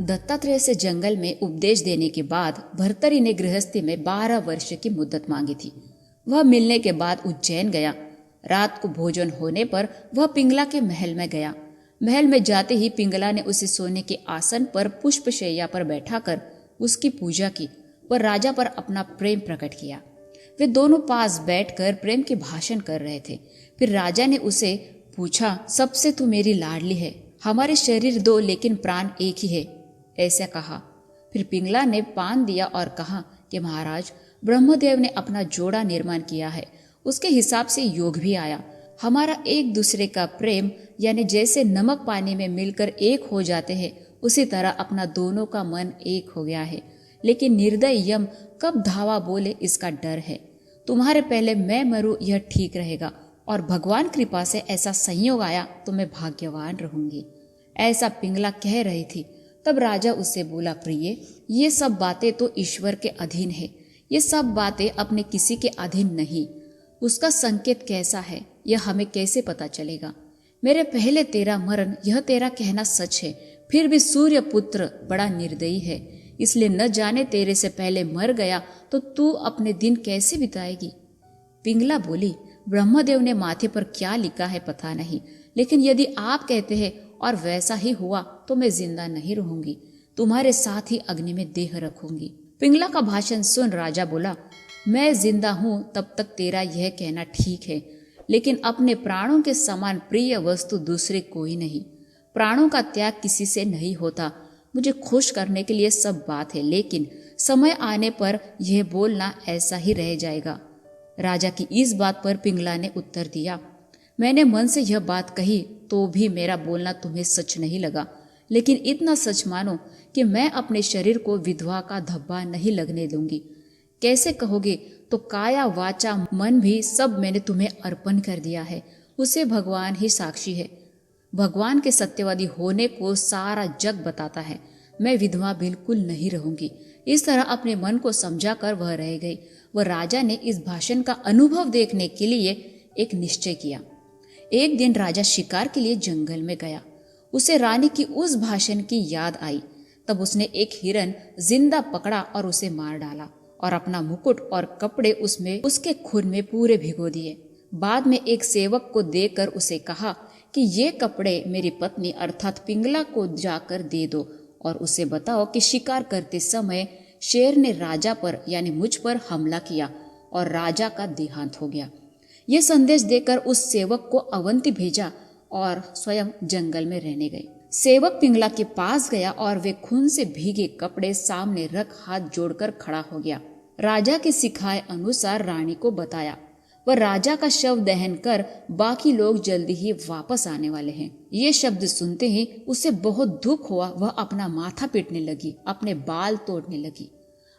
दत्तात्रेय से जंगल में उपदेश देने के बाद भर्तरी ने गृहस्थी में 12 वर्ष की मुद्दत मांगी थी। वह मिलने के बाद उज्जैन गया। रात को भोजन होने पर वह पिंगला के महल में गया। महल में जाते ही पिंगला ने उसे सोने के आसन पर पुष्पशैया पर बैठाकर उसकी पूजा की और राजा पर अपना प्रेम प्रकट किया। वे दोनों पास बैठकर प्रेम के भाषण कर रहे थे। फिर राजा ने उसे पूछा, सबसे तू मेरी लाडली है, हमारे शरीर दो लेकिन प्राण एक ही है, ऐसा कहा। फिर पिंगला ने पान दिया और कहा कि महाराज, ब्रह्मदेव ने अपना जोड़ा निर्माण किया है, उसके हिसाब से योग भी आया। हमारा एक दूसरे का प्रेम यानी जैसे नमक पानी में मिलकर एक हो जाते हैं, उसी तरह अपना दोनों का मन एक हो गया है। लेकिन निर्दय यम कब धावा बोले इसका डर है। तुम्हारे पहले मैं मरूं यह ठीक रहेगा, और भगवान कृपा से ऐसा संयोग आया तो मैं भाग्यवान रहूंगी। ऐसा पिंगला कह रही थी। तब राजा उससे बोला, प्रिय, ये सब बातें तो ईश्वर के अधीन है, ये सब बातें अपने किसी के अधीन नहीं। उसका संकेत कैसा है यह हमें कैसे पता चलेगा। मेरे पहले तेरा मरण यह तेरा कहना सच है, फिर भी सूर्य पुत्र बड़ा निर्दयी है, इसलिए न जाने तेरे से पहले मर गया तो तू अपने दिन कैसे बिताएगी। पिंगला बोली, ब्रह्मदेव ने माथे पर क्या लिखा है पता नहीं, लेकिन यदि आप कहते हैं और वैसा ही हुआ तो मैं जिंदा नहीं रहूंगी, तुम्हारे साथ ही अग्नि में देह रखूंगी। पिंगला का भाषण सुन राजा बोला, मैं जिंदा हूं तब तक तेरा यह कहना ठीक है, लेकिन अपने प्राणों के समान प्रिय वस्तु दूसरे कोई नहीं। प्राणों का त्याग किसी से नहीं होता। मुझे खुश करने के लिए सब बात है, लेकिन समय आने पर यह बोलना ऐसा ही रह जाएगा। राजा की इस बात पर पिंगला ने उत्तर दिया, मैंने मन से यह बात कही तो भी मेरा बोलना तुम्हें सच नहीं लगा, लेकिन इतना सच मानो कि मैं अपने शरीर को विधवा का धब्बा नहीं लगने दूंगी। कैसे कहोगे तो काया वाचा मन भी सब मैंने तुम्हें अर्पण कर दिया है, उसे भगवान ही साक्षी है। भगवान के सत्यवादी होने को सारा जग बताता है। मैं विधवा बिल्कुल नहीं रहूंगी। इस तरह अपने मन को समझा कर वह रह गई। वह राजा ने इस भाषण का अनुभव देखने के लिए एक निश्चय किया। एक दिन राजा शिकार के लिए जंगल में गया। उसे रानी की उस भाषण की याद आई। तब उसने एक हिरन जिंदा पकड़ा और उसे मार डाला और अपना मुकुट और कपड़े उसमें उसके खून में पूरे भिगो दिए। बाद में एक सेवक को देकर उसे कहा कि ये कपड़े मेरी पत्नी अर्थात पिंगला को जाकर दे दो और उसे बताओ कि शिकार करते समय शेर ने राजा पर यानी मुझ पर हमला किया और राजा का देहांत हो गया। ये संदेश देकर उस सेवक को अवंती भेजा और स्वयं जंगल में रहने गए। सेवक पिंगला के पास गया और वे खून से भीगे कपड़े सामने रख हाथ जोड़कर खड़ा हो गया। राजा के सिखाए अनुसार रानी को बताया। वह राजा का शव दहन कर बाकी लोग जल्दी ही वापस आने वाले हैं। ये शब्द सुनते ही उसे बहुत दुख हुआ। वह अपना माथा पीटने लगी, अपने बाल तोड़ने लगी।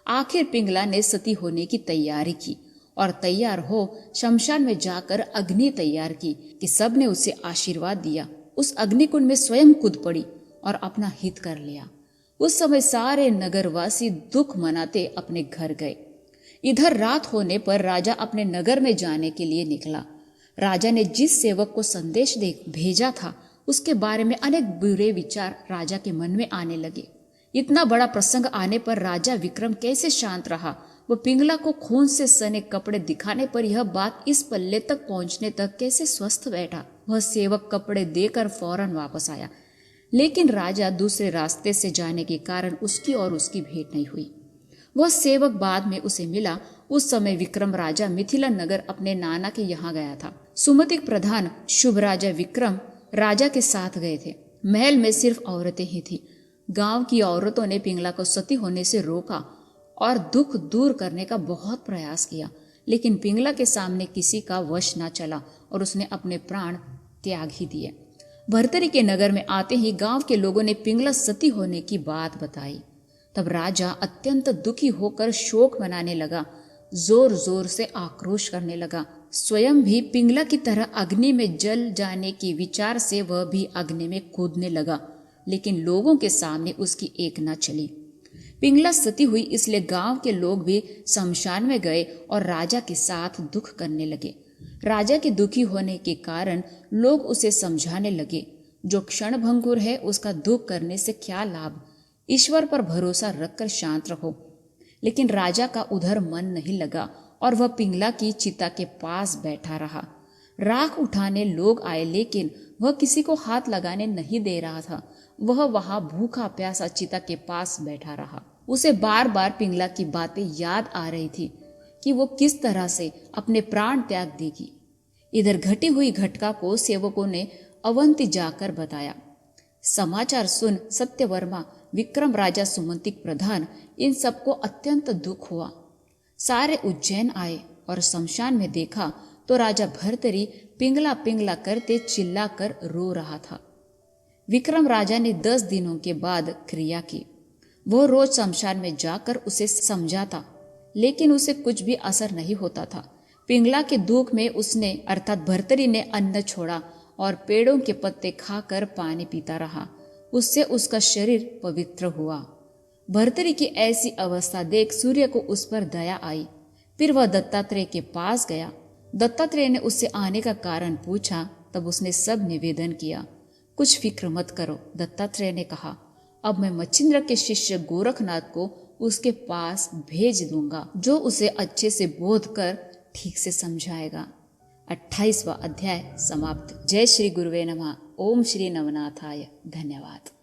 आखिर पिंगला ने सती होने की तैयारी की और तैयार हो शमशान में जाकर अग्नि तैयार की कि सबने उसे आशीर्वाद दिया। उस अग्निकुंड में स्वयं कूद पड़ी और अपना हित कर लिया। उस समय सारे नगरवासी दुख मनाते अपने घर गए। इधर रात होने पर राजा अपने नगर में जाने के लिए निकला। राजा ने जिस सेवक को संदेश दे भेजा था उसके बारे में अनेक बुरे विचार राजा के मन में आने लगे। इतना बड़ा प्रसंग आने पर राजा विक्रम कैसे शांत रहा। वह पिंगला को खून से सने कपड़े दिखाने पर यह बात इस पल्ले तक पहुंचने तक कैसे स्वस्थ बैठा। वह सेवक कपड़े देकर फौरन वापस आया, लेकिन राजा दूसरे रास्ते से जाने के कारण उसकी और उसकी भेंट नहीं हुई। वह सेवक बाद में उसे मिला। उस समय विक्रम राजा मिथिला नगर अपने नाना के यहाँ गया था। सुमति प्रधान शुभ राजा विक्रम राजा के साथ गए थे। महल में सिर्फ औरतें ही थी। गांव की औरतों ने पिंगला को सती होने से रोका और दुख दूर करने का बहुत प्रयास किया, लेकिन पिंगला के सामने किसी का वश न चला और उसने अपने प्राण त्याग ही दिए। भर्तरी के नगर में आते ही गांव के लोगों ने पिंगला सती होने की बात बताई। तब राजा अत्यंत दुखी होकर शोक मनाने लगा, जोर जोर से आक्रोश करने लगा। स्वयं भी पिंगला की तरह अग्नि में जल जाने के विचार से वह भी अग्नि में कूदने लगा, लेकिन लोगों के सामने उसकी एक न चली। पिंगला सती हुई इसलिए गांव के लोग भी शमशान में गए और राजा के साथ दुख करने लगे। राजा के दुखी होने के कारण लोग उसे समझाने लगे, जो क्षणभंगुर है उसका दुख करने से क्या लाभ, ईश्वर पर भरोसा रखकर शांत रहो। लेकिन राजा का उधर मन नहीं लगा और वह पिंगला की चिता के पास बैठा रहा। राख उठाने लोग आए लेकिन वह किसी को हाथ लगाने नहीं दे रहा था। वह वहां भूखा प्यासा चिता के पास बैठा रहा। उसे बार बार पिंगला की बातें याद आ रही थी कि वो किस तरह से अपने प्राण त्याग देगी। इधर घटी हुई घटना को सेवकों ने अवंती जाकर बताया। समाचार सुन सत्यवर्मा, विक्रम राजा, सुमंतिक प्रधान, इन सबको अत्यंत दुख हुआ। सारे उज्जैन आए और शमशान में देखा तो राजा भर्तरी पिंगला पिंगला करते चिल्लाकर रो रहा था। विक्रम राजा ने 10 दिनों के बाद क्रिया की। वो रोज शमशान में जाकर उसे समझाता, लेकिन उसे कुछ भी असर नहीं होता था। पिंगला के दुख में उसने अर्थात भर्तरी ने अन्न छोड़ा और पेड़ों के पत्ते खाकर पानी पीता रहा। उससे उसका शरीर पवित्र हुआ। भर्तरी की ऐसी अवस्था देख सूर्य को उस पर दया आई। फिर वह दत्तात्रेय के पास गया। दत्तात्रेय ने उससे आने का कारण पूछा। तब उसने सब निवेदन किया। कुछ फिक्र मत करो, दत्तात्रेय ने कहा। अब मैं मच्छिंद्र के शिष्य गोरखनाथ को उसके पास भेज दूंगा, जो उसे अच्छे से बोध कर ठीक से समझाएगा। 28वां अध्याय समाप्त। जय श्री गुरुवे नमः। ओम श्री नवनाथाय। धन्यवाद।